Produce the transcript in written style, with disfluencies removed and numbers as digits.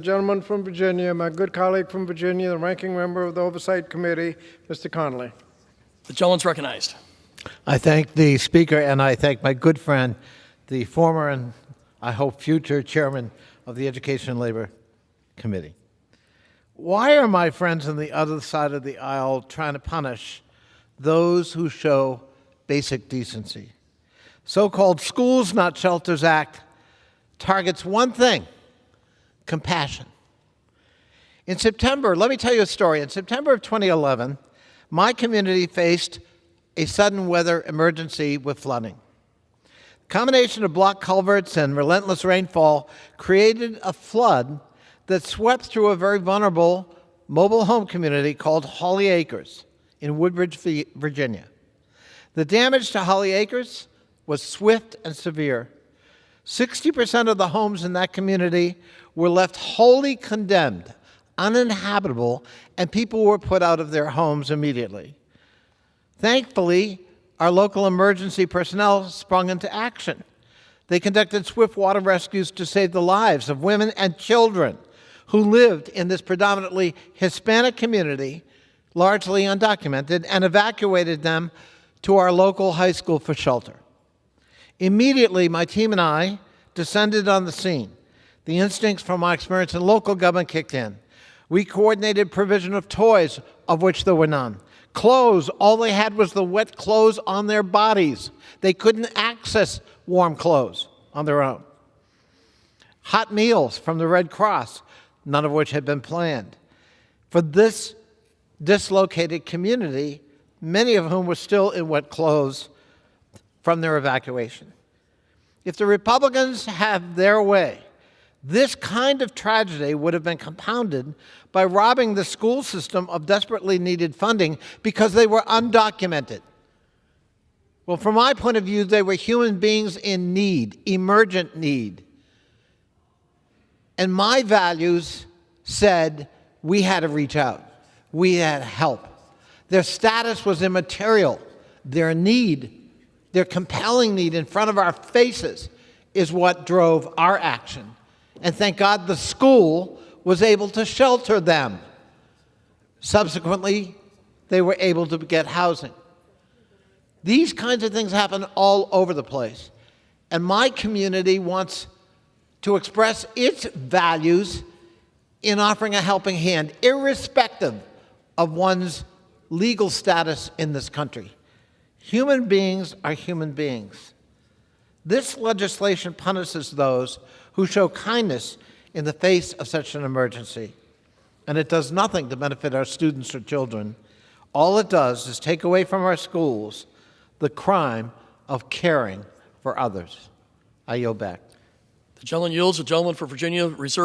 The gentleman from Virginia, my good colleague from Virginia, the ranking member of the Oversight Committee, Mr. Connolly. The gentleman's recognized. I thank the Speaker, and I thank my good friend, the former and I hope future chairman of the Education and Labor Committee. Why are my friends on the other side of the aisle trying to punish those who show basic decency? So-called Schools Not Shelters Act targets one thing: compassion. In September, let me tell you a story. In September of 2011, my community faced a sudden weather emergency with flooding. A combination of blocked culverts and relentless rainfall created a flood that swept through a very vulnerable mobile home community called Holly Acres in Woodbridge, Virginia. The damage to Holly Acres was swift and severe. 60% of the homes in that community were left wholly condemned, uninhabitable, and people were put out of their homes immediately. Thankfully, our local emergency personnel sprung into action. They conducted swift water rescues to save the lives of women and children who lived in this predominantly Hispanic community, largely undocumented, and evacuated them to our local high school for shelter. Immediately, my team and I descended on the scene. The instincts from my experience in local government kicked in. We coordinated provision of toys, of which there were none. Clothes, all they had was the wet clothes on their bodies. They couldn't access warm clothes on their own. Hot meals from the Red Cross, none of which had been planned. For this dislocated community, many of whom were still in wet clothes from their evacuation. If the Republicans have their way, this kind of tragedy would have been compounded by robbing the school system of desperately needed funding because they were undocumented. Well, from my point of view, they were human beings in need, emergent need. And my values said we had to reach out. We had to help. Their status was immaterial. Their need, their compelling need in front of our faces is what drove our action. And thank God the school was able to shelter them. Subsequently, they were able to get housing. These kinds of things happen all over the place. And my community wants to express its values in offering a helping hand, irrespective of one's legal status in this country. Human beings are human beings. This legislation punishes those who show kindness in the face of such an emergency. And it does nothing to benefit our students or children. All it does is take away from our schools the crime of caring for others. I yield back. The gentleman yields. The gentleman for Virginia reserves.